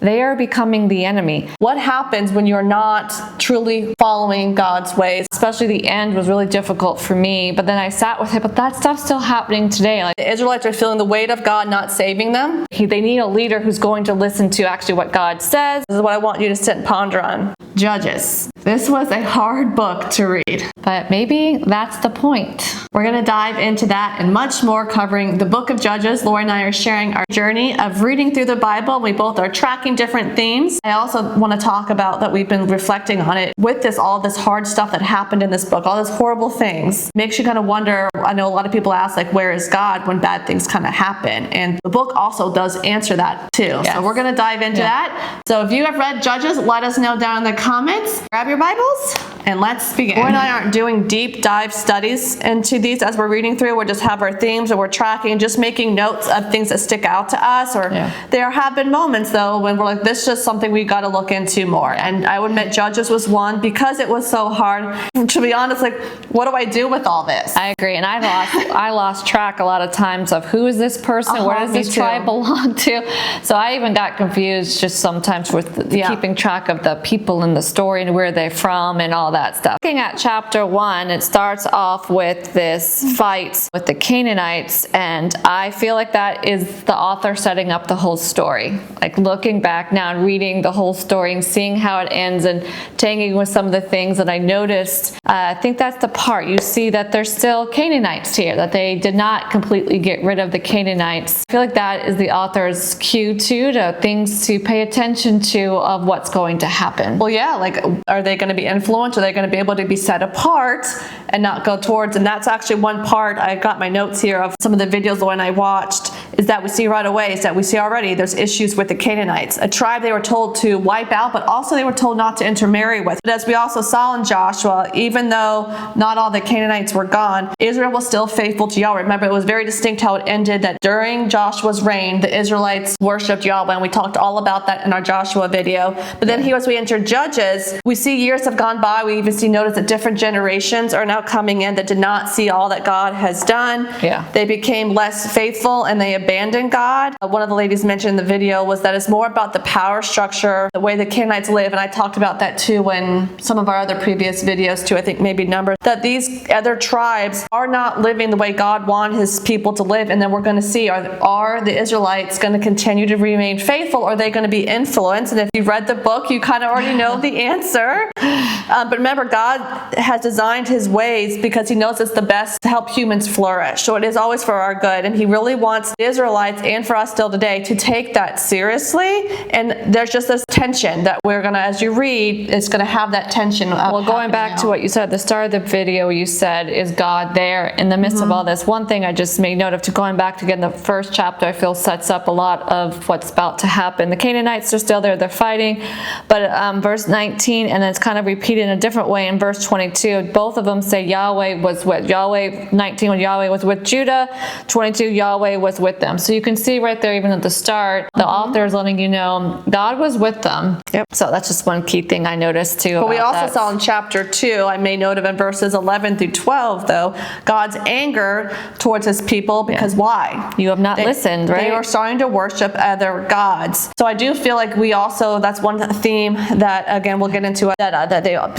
they are becoming the enemy. What happens when you're not truly following God's ways? Especially the end was really difficult for me, but then I sat with it, but that stuff's still happening today. Like, the Israelites are feeling the weight of God not saving them. They need a leader who's going to listen to actually what God says. This is what I want you to sit and ponder on. Judges. This was a hard book to read, but maybe that's the point. We're going to dive into that and much more, covering the book of Judges. Lori and I are sharing our journey of reading through the Bible. We both are tracking different themes. I also want to talk about that we've been reflecting on it with all this hard stuff that happened in this book, all these horrible things. Makes you kind of wonder. I know a lot of people ask, like, where is God when bad things kind of happen? And the book also does answer that too. Yes. So we're going to dive into that. So if you have read Judges, let us know down in the comments. Grab your Bibles and let's begin. Lori and I aren't doing deep dive studies into these as we're reading through. We just have our themes, or we're tracking, just making notes of things that stick out to us. Or there have been moments though when we're like, this is just something we got to look into more. And I would admit Judges was one, because it was so hard. To be honest, like, what do I do with all this? I agree, and I lost track a lot of times of who is this person, where does this tribe belong to. So I even got confused just sometimes with keeping track of the people in the story and where they're from and all that stuff. Looking at chapter 1, it starts off with this fight with the Canaanites, and I feel like that is the author setting up the whole story. Like, looking back now and reading the whole story and seeing how it ends and tagging with some of the things that I noticed, I think that's the part. You see that there's still Canaanites here, that they did not completely get rid of the Canaanites. I feel like that is the author's cue too, to things to pay attention to of what's going to happen. Well, yeah, like, are they going to be influenced? Are they going to be able to be set apart and not go towards? And that's actually one part. I got my notes here of some of the videos when I watched, is that we see right away, is that we see already there's issues with the Canaanites, a tribe they were told to wipe out, but also they were told not to intermarry with. But as we also saw in Joshua, even though not all the Canaanites were gone, Israel was still faithful to Yahweh. Remember, it was very distinct how it ended, that during Joshua's reign, the Israelites worshipped Yahweh, and we talked all about that in our Joshua video. But then here, as we enter Judges, we see years have gone by. We even notice that different generations are now coming in that did not see all that God has done. They became less faithful and they abandoned God. One of the ladies mentioned in the video was that it's more about the power structure, the way the Canaanites live, and I talked about that too in some of our other previous videos too, I think maybe numbers, that these other tribes are not living the way God wanted his people to live. And then we're going to see, are the Israelites going to continue to remain faithful, or are they going to be influenced? And if you've read the book, you kind of already know the answer. But remember, God has designed his ways because he knows it's the best to help humans flourish. So it is always for our good. And he really wants the Israelites, and for us still today, to take that seriously. And there's just this tension that we're going to, as you read, it's going to have that tension. Well, going back to what you said at the start of the video, you said, is God there in the midst of all this? One thing I just made note of, to going back to again, the first chapter, I feel sets up a lot of what's about to happen. The Canaanites are still there, they're fighting, but verse 19, and then it's kind of repeated in a different way in verse 22. Both of them say Yahweh was with Yahweh. 19, when Yahweh was with Judah, 22, Yahweh was with them. So you can see right there, even at the start, the author is letting you know God was with them. So that's just one key thing I noticed too. But we also saw in chapter 2, I made note of in verses 11 through 12 though, God's anger towards his people, because why? You have not listened, right? They were starting to worship other gods. So I do feel like we also, that's one theme that, again, we'll get into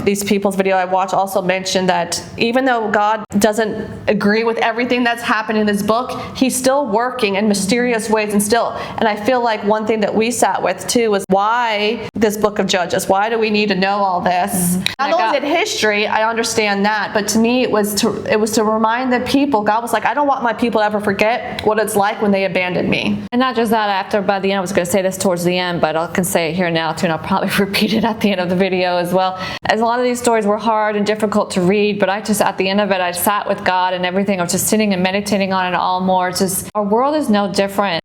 these people's video I watched also mentioned, that even though God doesn't agree with everything that's happened in this book, he's still working in mysterious ways and I feel like one thing that we sat with too is, why this book of Judges? Why do we need to know all this? Not only is it history, I understand that, but to me it was to remind the people. God was like, I don't want my people to ever forget what it's like when they abandoned me. And not just that, by the end, I was going to say this towards the end, but I can say it here now too, and I'll probably repeat it at the end of the video as well. As a lot of these stories were hard and difficult to read, but at the end of it, I sat with God and everything. I was just sitting and meditating on it all more. It's just, our world is no different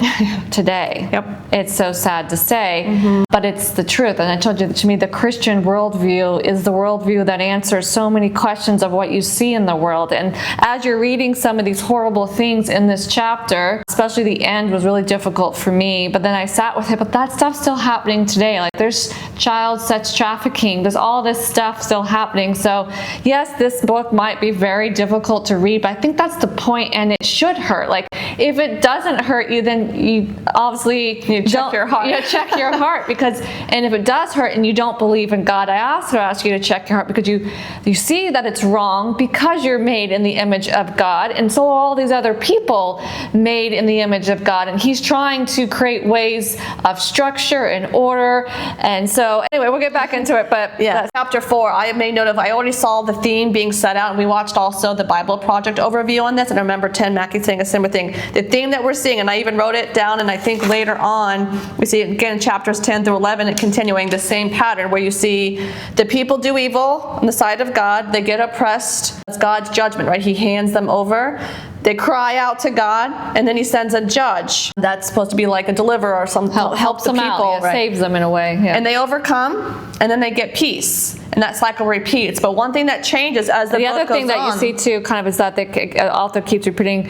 today. It's so sad to say, but it's the truth. And I told you, to me, the Christian worldview is the worldview that answers so many questions of what you see in the world. And as you're reading some of these horrible things in this chapter, especially the end was really difficult for me, but then I sat with it, but that stuff's still happening today. Like, there's child sex trafficking, there's all this stuff still happening. So yes, this book might be very difficult to read, but I think that's the point, and it should hurt. Like, if it doesn't hurt you, then you obviously check your heart. check your heart, because, and if it does hurt and you don't believe in God, I also ask you to check your heart, because you see that it's wrong, because you're made in the image of God, and so are all these other people made in the image of God, and He's trying to create ways of structure and order. And so anyway, we'll get back into it, but yeah. Chapter 4, I made note of, I already saw the theme being set out, and we watched also the Bible Project overview on this, and I remember Tim Mackey saying a similar thing. The theme that we're seeing, and I even wrote it down, and I think later on, we see it again in chapters 10 through 11, and continuing the same pattern where you see the people do evil on the side of God, they get oppressed, it's God's judgment, right? He hands them over. They cry out to God, and then He sends a judge. That's supposed to be like a deliverer or some helps the them people, out, right? Saves them in a way. Yeah. And they overcome, and then they get peace, and that cycle repeats. But one thing that changes as the book other thing goes that on, you see too, kind of, is that the author keeps repeating,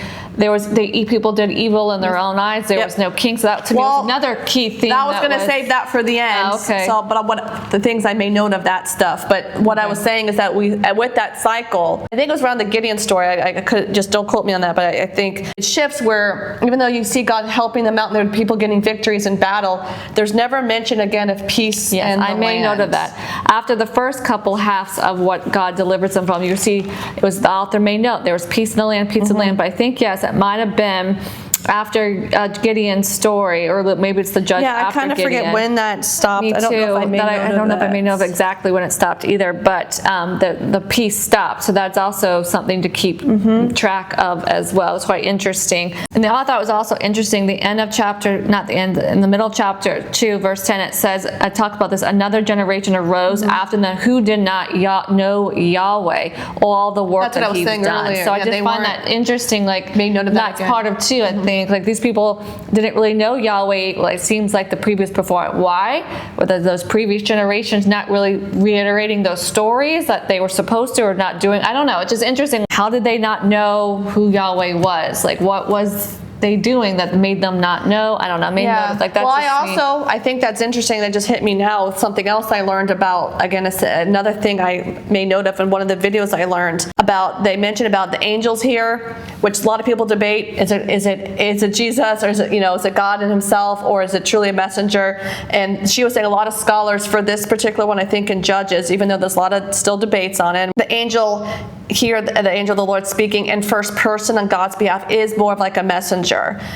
people did evil in their own eyes. There was no king. So that to me was another key theme. I was going to save that for the end. Okay. So, but what the things I made note of that stuff. But what I was saying is that with that cycle, I think it was around the Gideon story. I could just, don't quote me on that, but I think it shifts where even though you see God helping them out and there are people getting victories in battle, there's never mention again of peace. Yes, I made note of that. After the first couple halves of what God delivers them from, you see, it was the author made note, there was peace in the land, peace in the land. But I think, yes, it might have been after Gideon's story, or maybe it's the judge after Gideon. Yeah, I kind of forget when that stopped. Me too. I don't know if I made note I don't know if I made note of exactly when it stopped either, but the peace stopped. So that's also something to keep track of as well. It's quite interesting. And I thought it was also interesting, the end of chapter, not the end, in the middle of chapter 2, verse 10, it says, I talk about this, another generation arose after them who did not know Yahweh, all the work that He's done. Earlier. So I just find that interesting, like, made note of that's part of 2, I think. Like, these people didn't really know Yahweh, like, seems like the previous before. Why? Were those previous generations not really reiterating those stories that they were supposed to, or not doing? I don't know. It's just interesting. How did they not know who Yahweh was? Like, what was they doing that made them not know? I don't know. Like, that's I think that's interesting. That just hit me now with something else I learned about. Again, it's another thing I made note of in one of the videos I learned about. They mentioned about the angels here, which a lot of people debate. Is it Jesus, or is it God in Himself, or is it truly a messenger? And she was saying a lot of scholars for this particular one, I think in Judges, even though there's a lot of still debates on it, the angel here, the angel of the Lord speaking in first person on God's behalf, is more of like a messenger.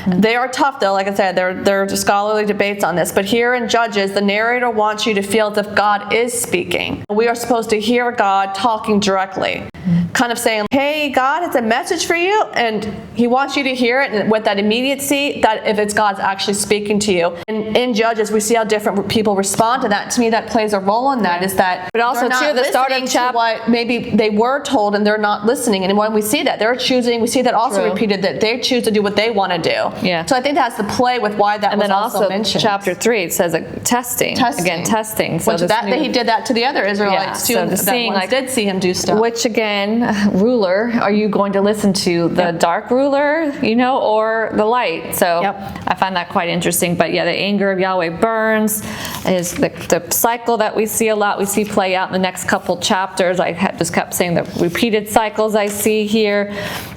They are tough though, like I said, there are scholarly debates on this, but here in Judges, the narrator wants you to feel as if God is speaking. We are supposed to hear God talking directly, kind of saying, hey, God has a message for you, and He wants you to hear it, and with that immediacy, that if it's God's actually speaking to you. And in Judges, we see how different people respond to that. To me, that plays a role in that, is that, but also too, the start of chapter, what maybe they were told, and they're not listening. And when we see that, they're choosing, we see that also repeated, that they choose to do what they want to do. Yeah. So I think that's the play with why that was also mentioned. Chapter 3, it says testing. Again, testing. So He did that to the other Israelites too. So seeing, did see Him do stuff. Which again, ruler, are you going to listen to the dark ruler, or the light? So I find that quite interesting. But yeah, the anger of Yahweh burns is the cycle that we see a lot. We see play out in the next couple chapters. I just kept saying the repeated cycles I see here.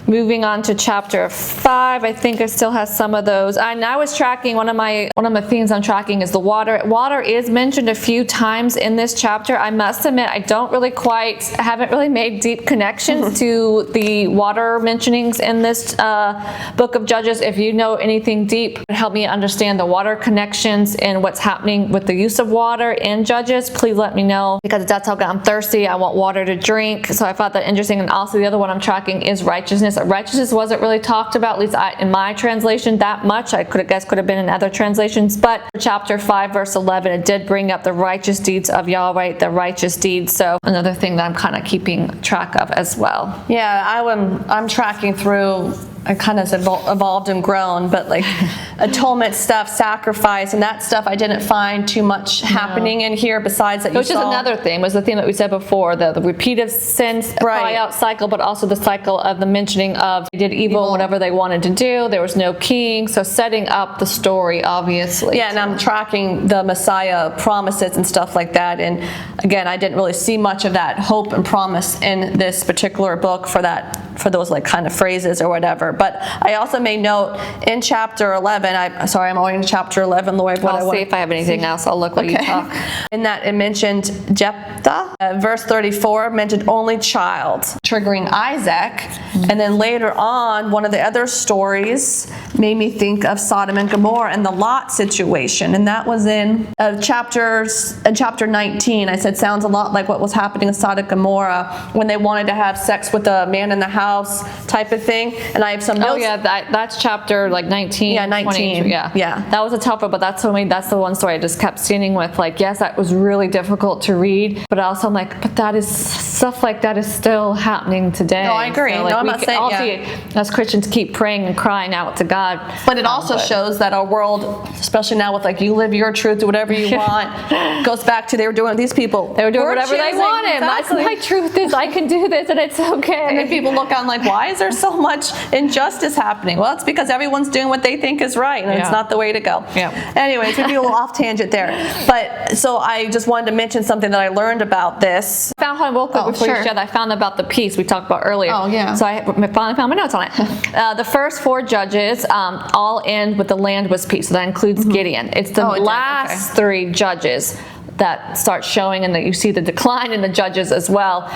Moving on to chapter 5, I think it still has some of those. And I was tracking, one of my themes I'm tracking is the water. Water is mentioned a few times in this chapter. I must admit, I haven't really made deep connections to the water mentionings in this book of Judges. If you know anything deep, help me understand the water connections and what's happening with the use of water in Judges, please let me know, because that's how I'm thirsty. I want water to drink. So I thought that interesting. And also the other one I'm tracking is righteousness. Righteousness wasn't really talked about, at least in my translation, that much. I could have been in other translations, but chapter 5 verse 11, it did bring up the righteous deeds of Yahweh, the righteous deeds. So another thing that I'm kind of keeping track of as well. Yeah, I'm tracking through I kind of evolved and grown, but like atonement stuff, sacrifice, and that stuff I didn't find too much happening in here besides that you Which is another thing, was the theme that we said before, the repeated sins, cry out cycle, but also the cycle of the mentioning of they did evil, whatever they wanted to do. There was no king, so setting up the story, obviously. Yeah, and I'm tracking the Messiah promises and stuff like that. And again, I didn't really see much of that hope and promise in this particular book for those like kind of phrases or whatever. But I also made note in chapter 11, I'm only in chapter 11, Lord. I'll see if I have anything else. I'll look while you talk. In that it mentioned Jephthah. Verse 34 mentioned only child, triggering Isaac. And then later on, one of the other stories made me think of Sodom and Gomorrah and the Lot situation. And that was in chapter 19. I said, sounds a lot like what was happening in Sodom and Gomorrah when they wanted to have sex with a man in the house type of thing. And I have some notes. Oh yeah, that's chapter like 19. Yeah, 19. 20, yeah. That was a tough one, but that's the one story I just kept standing with. Like, yes, that was really difficult to read, but also I'm like, but that is stuff like that is still happening today. No, I agree. So, like, no, I'm not saying. As Christians, keep praying and crying out to God. But it also shows that our world, especially now with like you live your truth, do whatever you want, goes back to they were doing these people. They were doing whatever they wanted. Exactly. My truth is I can do this and it's okay. And then people look on like, why is there so much injustice happening? Well, it's because everyone's doing what they think is right, and it's not the way to go. Yeah. Anyways, we'd be a little off tangent there. But so I just wanted to mention something that I learned about this. I found one real quick before you share that. I found about the peace we talked about earlier. Oh, yeah. So I finally found my notes on it. The first 4 judges all end with the land was peace. So that includes Gideon. It's the last 3 judges that start showing, and that you see the decline in the judges as well,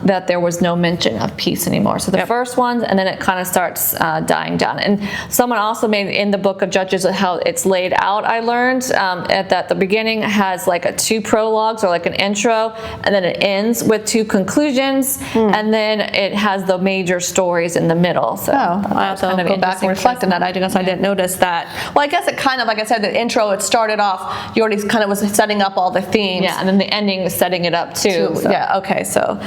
that there was no mention of peace anymore. So the first ones, and then it kind of starts dying down. And someone also made in the book of Judges how it's laid out, I learned, that the beginning has like 2 prologues or like an intro, and then it ends with 2 conclusions, and then it has the major stories in the middle. So I have to go back and reflect on that. I guess I didn't notice that. Well, I guess it kind of, like I said, the intro, it started off, you already kind of was setting up all the themes. Yeah, and then the ending is setting it up too. So. Yeah, okay, so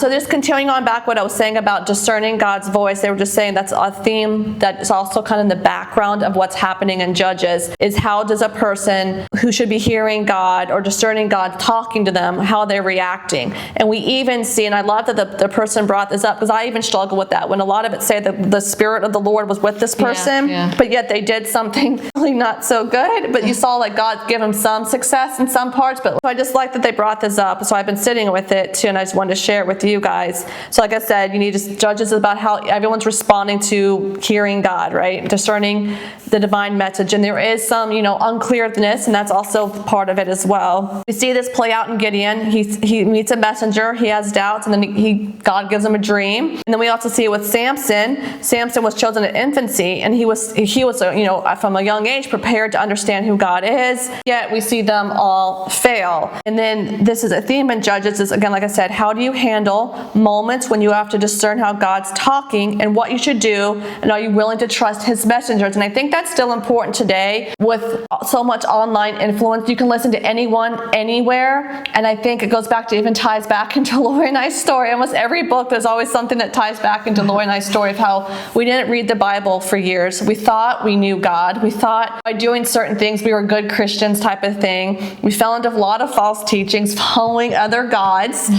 just continuing on back what I was saying about discerning God's voice, they were just saying that's a theme that is also kind of in the background of what's happening in Judges, is how does a person who should be hearing God or discerning God talking to them, how they're reacting. And we even see, and I love that the person brought this up, because I even struggle with that, when a lot of it say that the Spirit of the Lord was with this person, but yet they did something really not so good, but you saw like God give them some success in some parts. But I just like that they brought this up, so I've been sitting with it too, and I just wanted to share it with you guys. So like I said, you need Judges is about how everyone's responding to hearing God, right? Discerning the divine message, and there is some unclearness, and that's also part of it as well. We see this play out in Gideon. He meets a messenger, he has doubts, and then God gives him a dream. And then we also see it with Samson. Samson was chosen at infancy, and he was from a young age prepared to understand who God is, yet we see them all fail. And then this is a theme in Judges, is again, like I said, how do you handle moments when you have to discern how God's talking and what you should do, and are you willing to trust his messengers? And I think that's still important today with so much online influence. You can listen to anyone, anywhere, and I think it goes back to, even ties back into Lori and I's story. Almost every book, there's always something that ties back into Lori and I's story of how we didn't read the Bible for years. We thought we knew God. We thought by doing certain things we were good Christians type of thing. We fell into a lot of false teachings, following other gods,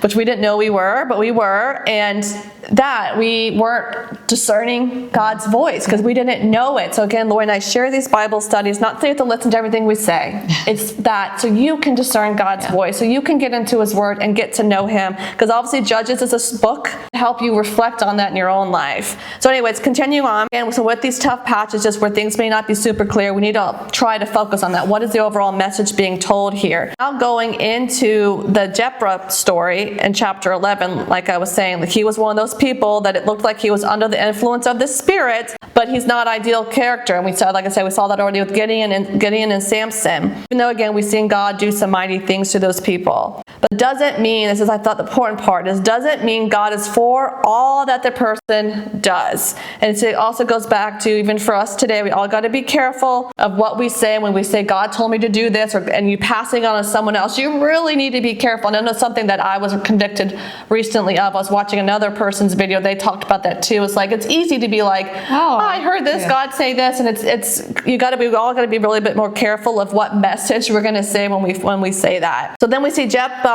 which we didn't know we were, but we were, and that we weren't discerning God's voice because we didn't know it. So again, Lori and I share these Bible studies, not so you have to listen to everything we say. It's that so you can discern God's voice, so you can get into his word and get to know him, because obviously Judges is a book to help you reflect on that in your own life. So anyways, continuing on, and so with these tough passages where things may not be super clear, we need to try to focus on that. What is the overall message being told here? Now going into the Jephthah story in chapter 11, like I was saying, like he was one of those people that it looked like he was under the influence of the Spirit, but he's not ideal character. And we saw, like I said, we saw that already with Gideon and Samson. Even though again, we've seen God do some mighty things to those people. But it doesn't mean, this is I thought the important part, is doesn't mean God is for all that the person does. And so it also goes back to, even for us today, we all got to be careful of what we say when we say, God told me to do this, and you passing on to someone else. You really need to be careful. And I know something that I was convicted recently of. I was watching another person's video. They talked about that too. It's like, it's easy to be like, oh, I heard this, God say this. And we all got to be really bit more careful of what message we're going to say when we say that. So then we see Jephthah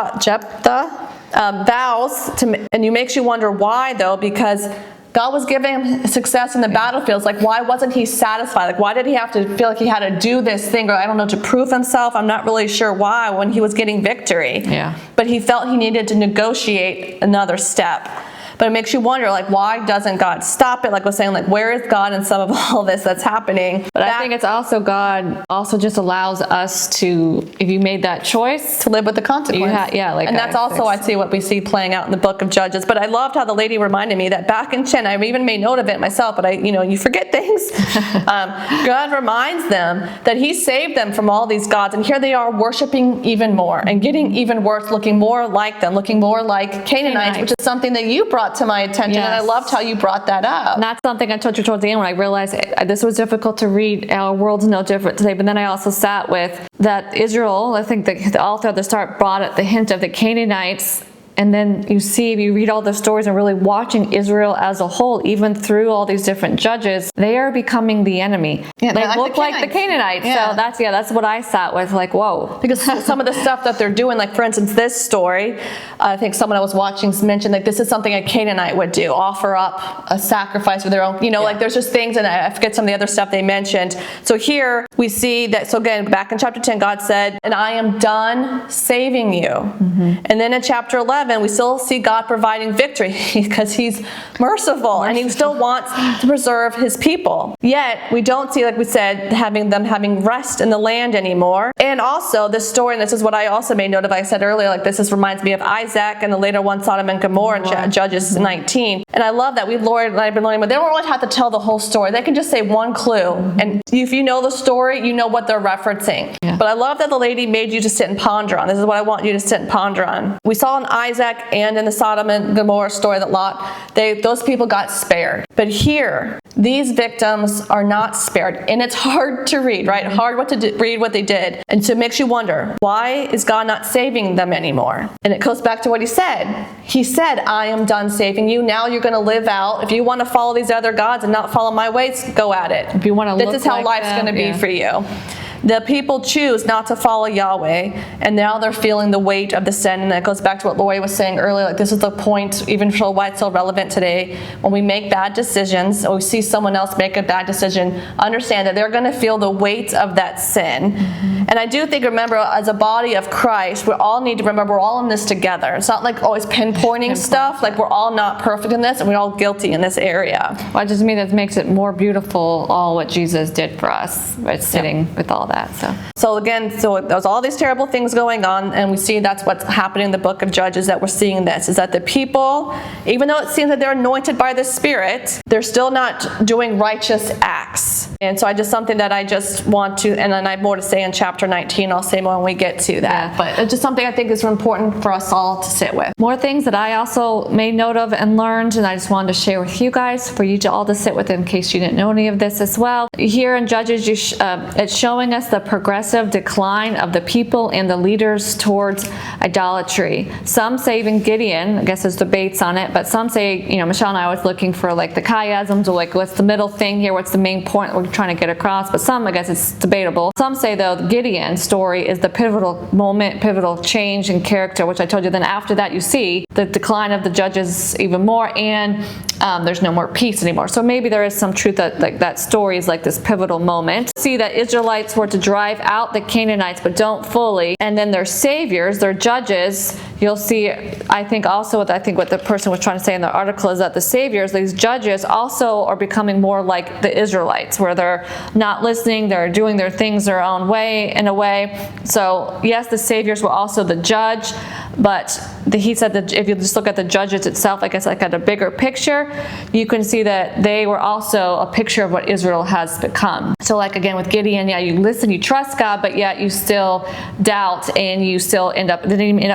vows to, and it makes you wonder why though, because God was giving him success in the battlefields. Like, why wasn't he satisfied? Like, why did he have to feel like he had to do this thing, or I don't know, to prove himself? I'm not really sure why when he was getting victory. Yeah. But he felt he needed to negotiate another step. But it makes you wonder, like, why doesn't God stop it? Like I was saying, like, where is God in some of all this that's happening? But I think it's also God also just allows us to, if you made that choice, to live with the consequence. And that's also, I see what we see playing out in the book of Judges. But I loved how the lady reminded me that back in Chen, I even made note of it myself, but you forget things. God reminds them that he saved them from all these gods, and here they are worshiping even more and getting even worse, looking more like them, looking more like Canaanites, which is something that you brought to my attention, and I loved how you brought that up. And that's something I told you towards the end when I realized this was difficult to read. Our world's no different today. But then I also sat with that Israel, I think the author at the start brought it, the hint of the Canaanites. And then you see, if you read all the stories and really watching Israel as a whole, even through all these different judges, they are becoming the enemy. Yeah, they look like the Canaanites. Yeah. So that's what I sat with, like, whoa. Because some of the stuff that they're doing, like for instance, this story, I think someone I was watching mentioned like this is something a Canaanite would do, offer up a sacrifice for their own, like there's just things, and I forget some of the other stuff they mentioned. So here we see that, so again, back in chapter 10, God said, and I am done saving you. Mm-hmm. And then in chapter 11, we still see God providing victory because he's merciful and he still wants to preserve his people. Yet we don't see, like we said, having rest in the land anymore. And also this story, and this is what I also made note of, I said earlier, like this reminds me of Isaac and the later one, Sodom and Gomorrah in Judges 19. And I love that Lord and I've been learning, but they don't really have to tell the whole story. They can just say one clue. And if you know the story, you know what they're referencing. Yeah. But I love that the lady made you to sit and ponder on. This is what I want you to sit and ponder on. We saw in Isaac and in the Sodom and Gomorrah story that those people got spared. But here, these victims are not spared. And it's hard to read, right? Hard to read what they did. And so it makes you wonder, why is God not saving them anymore? And it goes back to what he said. He said, I am done saving you. Now you're going to live out. If you want to follow these other gods and not follow my ways, go at it. If you want to this is how life's going to be for you. The people choose not to follow Yahweh, and now they're feeling the weight of the sin. And that goes back to what Lori was saying earlier. Like this is the point, even for why it's so relevant today. When we make bad decisions, or we see someone else make a bad decision, understand that they're going to feel the weight of that sin. Mm-hmm. And I do think, remember, as a body of Christ, we all need to remember we're all in this together. It's not like always pinpointing stuff. Like we're all not perfect in this, and we're all guilty in this area. Well, just me, that makes it more beautiful, all what Jesus did for us, right? Sitting with all that. So again, there's all these terrible things going on, and we see that's what's happening in the book of Judges, that we're seeing this, is that the people, even though it seems that they're anointed by the Spirit, they're still not doing righteous acts. And so something that I just want to, and then I have more to say in chapter 19, I'll say more when we get to that. Yeah. But it's just something I think is important for us all to sit with. More things that I also made note of and learned, and I just wanted to share with you guys, for you to all to sit with in case you didn't know any of this as well. Here in Judges, it's showing us the progressive decline of the people and the leaders towards idolatry. Some say, even Gideon, I guess there's debates on it, but some say, Michelle and I was looking for like the chiasms, or like what's the middle thing here, what's the main point we're trying to get across, but some, I guess it's debatable. Some say though Gideon's story is the pivotal moment, pivotal change in character, which I told you. Then after that you see the decline of the judges even more, and there's no more peace anymore. So maybe there is some truth that like that story is like this pivotal moment. See that Israelites were to drive out the Canaanites, but don't fully. And then their saviors, their judges, you'll see, I think also what the person was trying to say in the article is that the saviors, these judges, also are becoming more like the Israelites, where they're not listening, they're doing their things their own way, in a way. So yes, the saviors were also the judge, But he said that if you just look at the judges itself, I guess like at a bigger picture, you can see that they were also a picture of what Israel has become. So like again with Gideon, yeah, you listen, you trust God, but yet you still doubt, and you still end up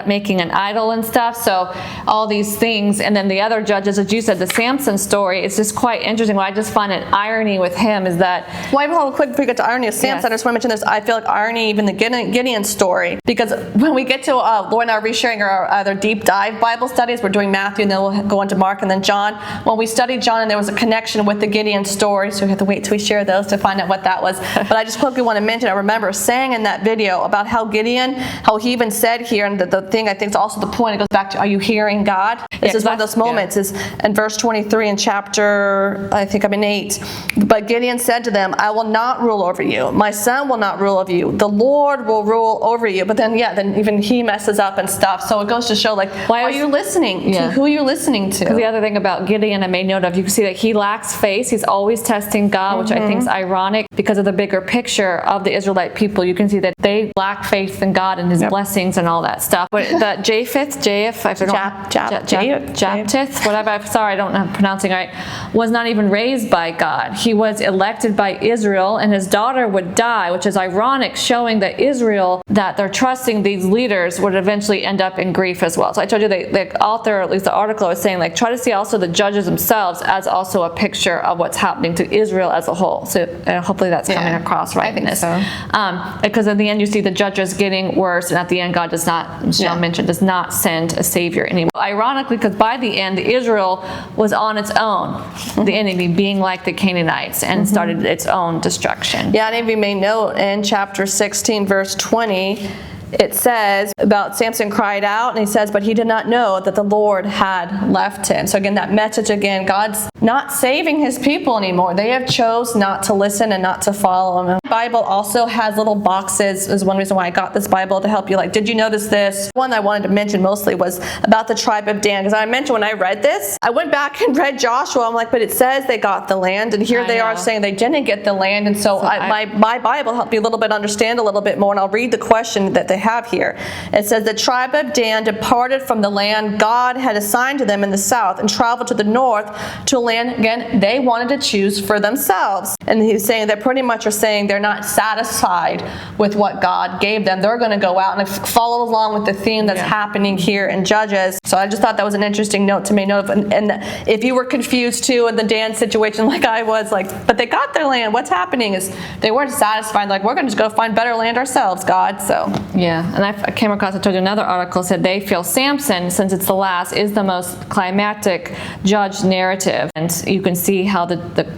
making an idol and stuff. So all these things. And then the other judges, as you said, the Samson story is just quite interesting. What I just find an irony with him is that, well, real quick before we get to irony of Samson, yes. I just want to mention this. I feel like irony even the Gideon story, because when we get to Lord and I are resharing our other deep dive Bible studies, we're doing Matthew and then we'll go into Mark and then John. When we studied John, and there was a connection with the Gideon story, so we have to wait till we share those to find out what that was. But I just quickly want to mention, I remember saying in that video about how Gideon, how he even said here, and the thing I think is also the point, it goes back to, are you hearing God? This is one of those moments, is in verse 23 in chapter, I think I'm in 8. But Gideon said to them, I will not rule over you. My son will not rule over you. The Lord will rule over you. But then, then even he messes up and stuff. So it goes to show, like, why are you listening to who you're listening to? Because the other thing about Gideon I made note of, you can see that he lacks faith. He's always testing God, which I think is ironic because of the bigger picture of the Israelite people. You can see that they lack faith in God and his blessings and all that stuff. But that Japheth, whatever, I'm sorry, I don't know how I'm pronouncing right, was not even raised by God. He was elected by Israel, and his daughter would die, which is ironic, showing that Israel, that they're trusting these leaders, would eventually end up in grief as well. So I told you the author, at least the article, was saying, like, try to see also the judges themselves as also a picture of what's happening to Israel as a whole. So hopefully that's coming across right in this. So. Because in the end you see the judges getting worse, and at the end God does not, Michelle mentioned, does not send a savior anymore. Ironically, because by the end Israel was on its own, the enemy being like the Canaanites, and started its own destruction. Yeah, and if you may note in chapter 16 verse 20, it says about Samson cried out, and he says, but he did not know that the Lord had left him. So again, that message again, God's not saving his people anymore. They have chose not to listen and not to follow him. The Bible also has little boxes, is one reason why I got this Bible, to help you, like, did you notice this? One I wanted to mention mostly was about the tribe of Dan, because I mentioned when I read this, I went back and read Joshua. I'm like, but it says they got the land, and here they are saying they didn't get the land. And so my Bible helped me a little bit understand a little bit more, and I'll read the question that they have here. It says, the tribe of Dan departed from the land God had assigned to them in the south and traveled to the north to a land, again, they wanted to choose for themselves. And he's saying they pretty much are saying they're not satisfied with what God gave them. They're going to go out and follow along with the theme that's happening here in Judges. So I just thought that was an interesting note to make note of. And if you were confused too in the Dan situation like I was, like, but they got their land, what's happening is they weren't satisfied. Like, we're going to just go find better land ourselves, God. So and I came across, I told you another article said they feel Samson, since it's the last, is the most climactic judge narrative. And you can see how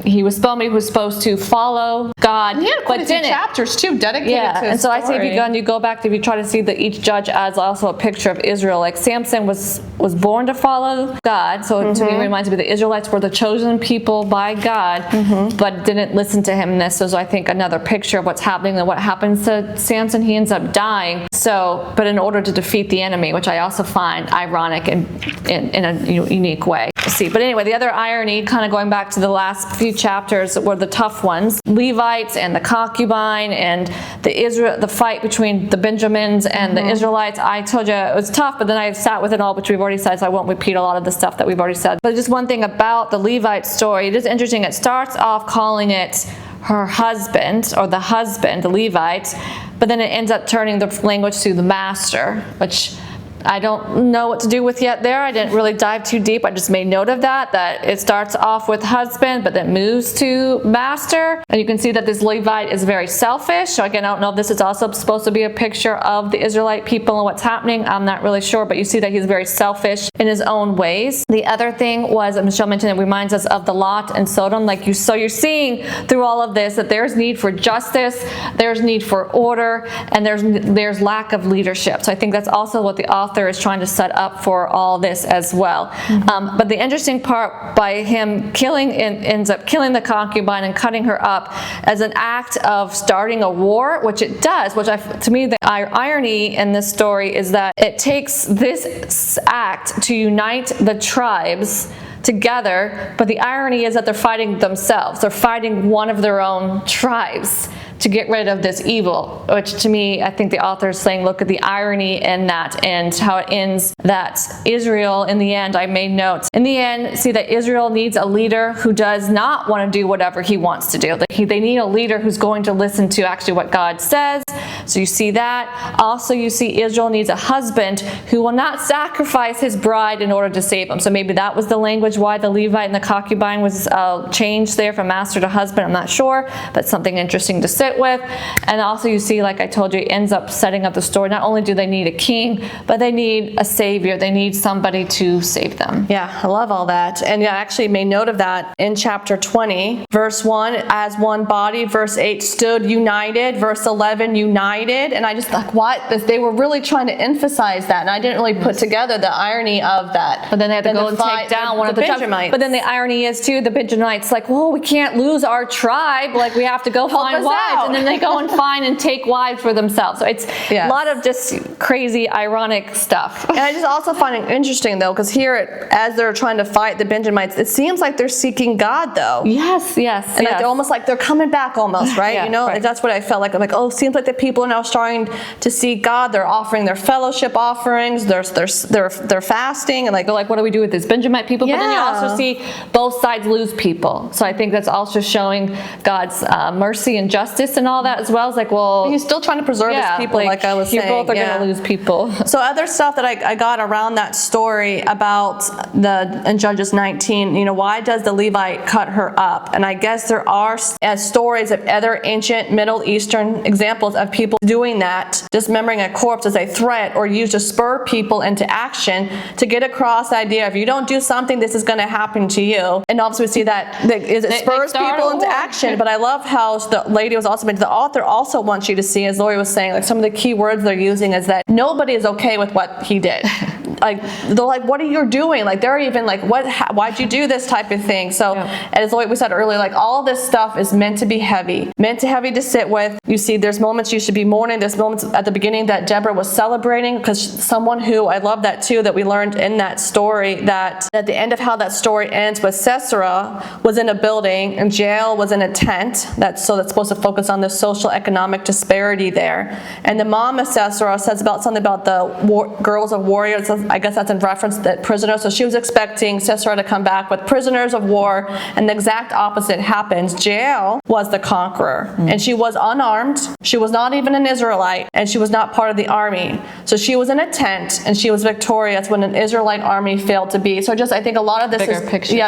he was supposed to follow God, he had but didn't. chapters too dedicated to his and so story. I say if you go back, if you try to see each judge as also a picture of Israel, like Samson was born to follow God, so to me it reminds me the Israelites were the chosen people by God, but didn't listen to him in this. So I think another picture of what's happening, and what happens to Samson, he ends up dying. So, but in order to defeat the enemy, which I also find ironic in a unique way. See, but anyway, the other irony, kind of going back to the last few chapters, were the tough ones: Levites and the concubine, and the fight between the Benjamins and the Israelites. I told you it was tough, but then I sat with it all, which we've already said, so I won't repeat a lot of the stuff that we've already said. But just one thing about the Levite story, it is interesting. It starts off calling it her husband, or the husband, the Levite, but then it ends up turning the language to the master, which I don't know what to do with yet there. I didn't really dive too deep. I just made note of that it starts off with husband, but then moves to master. And you can see that this Levite is very selfish. So again, I don't know if this is also supposed to be a picture of the Israelite people and what's happening. I'm not really sure, but you see that he's very selfish in his own ways. The other thing was, Michelle mentioned, it reminds us of the Lot and Sodom. So you're seeing through all of this that there's need for justice, there's need for order, and there's lack of leadership. So I think that's also what the author is trying to set up for all this as well. But the interesting part, by him ends up killing the concubine and cutting her up as an act of starting a war, which it does, to me the irony in this story is that it takes this act to unite the tribes together, but the irony is that they're fighting themselves. They're fighting one of their own tribes. to get rid of this evil, which to me, I think the author is saying, look at the irony in that and how it ends, that Israel, in the end, I made notes. In the end, see that Israel needs a leader who does not want to do whatever he wants to do. They need a leader who's going to listen to actually what God says. So you see that. Also, you see Israel needs a husband who will not sacrifice his bride in order to save him. So maybe that was the language why the Levite and the concubine was changed there from master to husband. I'm not sure, but something interesting to sit with. And also you see, like I told you, it ends up setting up the story. Not only do they need a king, but they need a savior. They need somebody to save them. Yeah, I love all that. And yeah, I actually made note of that in chapter 20, verse 1, as one body, verse 8, stood united, verse 11, united. And I just like, what? They were really trying to emphasize that. And I didn't really put together the irony of that. But then they had to go and take down one of the Benjamites. But then the irony is too, the Benjamites like, well, we can't lose our tribe. Like we have to go find wives. Out. And then they go and find and take wives for themselves. So it's a lot of just crazy, ironic stuff. And I just also find it interesting though, because here, as they're trying to fight the Benjamites, it seems like they're seeking God though. Yes. And like they're almost like they're coming back almost, right? Yeah, you know, right. That's what I felt like. I'm like, oh, it seems like the people are now starting to seek God. They're offering their fellowship offerings. They're fasting, and like they're like, what do we do with this Benjamite people? Yeah. But then you also see both sides lose people. So I think that's also showing God's mercy and justice and all that as well. It's like, well, he's still trying to preserve his people, like I was saying. You both are going to lose people. So other stuff that I got around that story about in Judges 19, you know, why does the Levite cut her up? And I guess there are stories of other ancient Middle Eastern examples of people doing that, dismembering a corpse as a threat or used to spur people into action to get across the idea if you don't do something, this is going to happen to you. And obviously we see that it spurs people into action. But I love how the lady was also, the author also wants you to see, as Lori was saying, like some of the key words they're using is that nobody is okay with what he did. Like they're like, what are you doing? Like they're even like, why'd you do this type of thing? So as we said earlier, like all this stuff is meant to be heavy to sit with. You see, there's moments you should be mourning. There's moments at the beginning that Deborah was celebrating, because someone who, I love that too, that we learned in that story, that at the end of how that story ends with Sisera was in a building and Jael was in a tent. That's supposed to focus on the social economic disparity there. And the mom of Sisera says something about the girls of warriors. I guess that's in reference to that prisoners. So she was expecting Sisera to come back with prisoners of war, and the exact opposite happens. Jael was the conqueror, and she was unarmed. She was not even an Israelite, and she was not part of the army. So she was in a tent, and she was victorious when an Israelite army failed to be. So I think a lot of this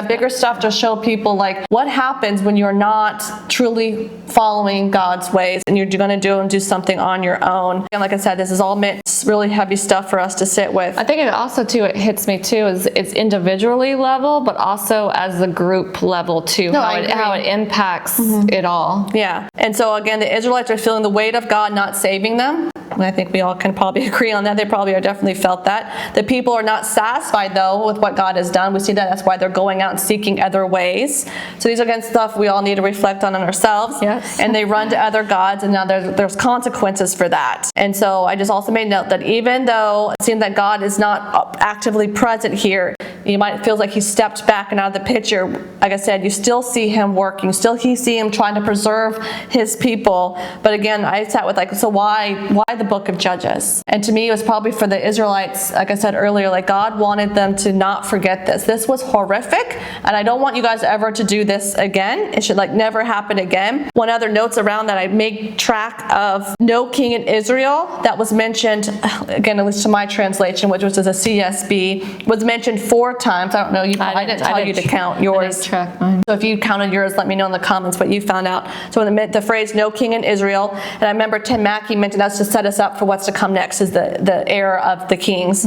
bigger stuff to show people like what happens when you're not truly following God's ways, and you're going to do something on your own. And like I said, this is all meant really heavy stuff for us to sit with. I think it also too, it hits me too, is it's individually level, but also as the group level too, how it impacts it all. Yeah. And so again, the Israelites are feeling the weight of God not saving them. And I think we all can probably agree on that. They probably are definitely felt that. The people are not satisfied though with what God has done. We see that. That's why they're going out and seeking other ways. So these are again stuff we all need to reflect on in ourselves. Yes. And they run to other gods, and now there's consequences for that. And so I just also made note that even though it seems that God is not actively present here, you might feel like he stepped back and out of the picture. Like I said, you still see him working. Still see him trying to preserve his people. But again, I sat with like, so why the book of Judges? And to me, it was probably for the Israelites, like I said earlier, like God wanted them to not forget this. This was horrific, and I don't want you guys ever to do this again. It should like never happen again. One other notes around that, I make track of no king in Israel that was mentioned, again, at least to my translation, which was as a CSB, was mentioned 4 times. I don't know, I didn't tell you to count yours. I didn't track mine. So if you counted yours, let me know in the comments what you found out. So the phrase no king in Israel, and I remember Tim Mackey mentioned that's to set us up for what's to come next, is the era of the kings.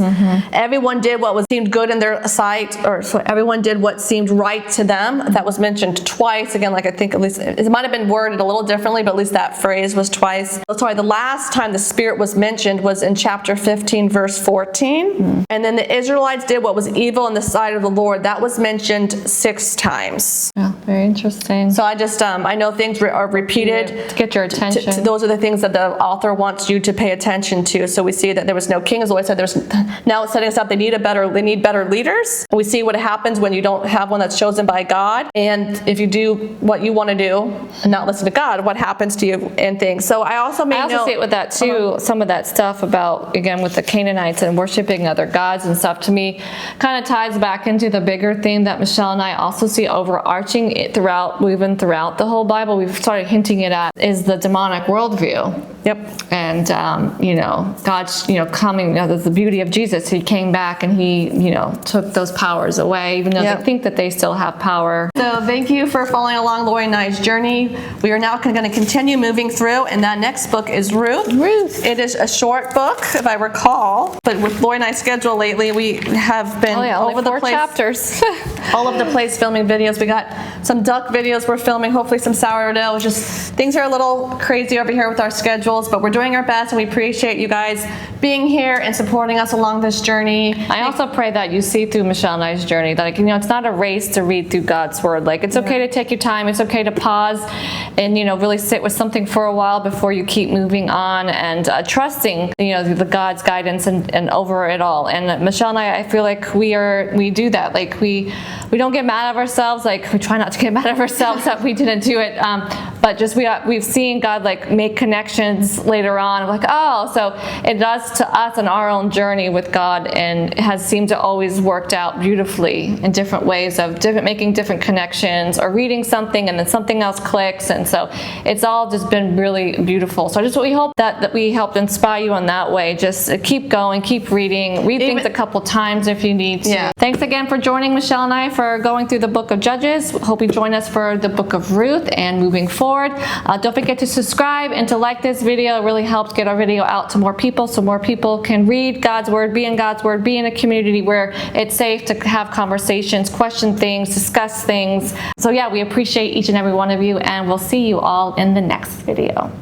Everyone did what seemed good in their sight, or so everyone did what seemed right to them. That was mentioned twice. Again, like I think at least it might have been worded a little differently, but at least that phrase was twice. Sorry, the last time the Spirit was mentioned was in chapter 15, verse 14. And then the Israelites did what was evil in the the side of the Lord. That was mentioned 6 times. Yeah, very interesting. So I just, I know things are repeated. To get your attention. Those are the things that the author wants you to pay attention to. So we see that there was no king, as the Lord said. Now it's setting us up. They need better leaders. We see what happens when you don't have one that's chosen by God. And if you do what you want to do and not listen to God, what happens to you and things. So I also see it with that too. Some of that stuff about, again, with the Canaanites and worshiping other gods and stuff, to me kind of ties back into the bigger theme that Michelle and I also see overarching it throughout the whole Bible. We've started hinting it at is the demonic worldview. Yep. And, God's, coming, there's the beauty of Jesus. He came back and he, took those powers away, even though they think that they still have power. So thank you for following along Lori and I's journey. We are now going to continue moving through, and that next book is Ruth. It is a short book, if I recall, but with Lori and I's schedule lately, we have been over the place. Chapters. All over the place filming videos. We got some duck videos we're filming, hopefully some sourdough. Just things are a little crazy over here with our schedules, but we're doing our best, and we appreciate you guys being here and supporting us along this journey. I also pray that you see through Michelle and I's journey that, it's not a race to read through God's word. Like, it's okay to take your time. It's okay to pause and, really sit with something for a while before you keep moving on and trusting, the God's guidance and over it all. And Michelle and I feel like we do that. Like, we don't get mad at ourselves. Like, we try not to get mad at ourselves that we didn't do it. But just we've seen God make connections later on. Like, oh, so it does to us in our own journey with God, and it has seemed to always worked out beautifully in different ways of making different connections or reading something and then something else clicks. And so it's all just been really beautiful. So we hope that we helped inspire you in that way. Just keep going, keep reading, read things a couple times if you need to. Yeah. Thanks again for joining Michelle and I for going through the book of Judges. Hope you join us for the book of Ruth and moving forward. Don't forget to subscribe and to like this video. It really helps get our video out to more people so more people can read God's word, be in God's word, be in a community where it's safe to have conversations, question things, discuss things. So yeah, we appreciate each and every one of you, and we'll see you all in the next video.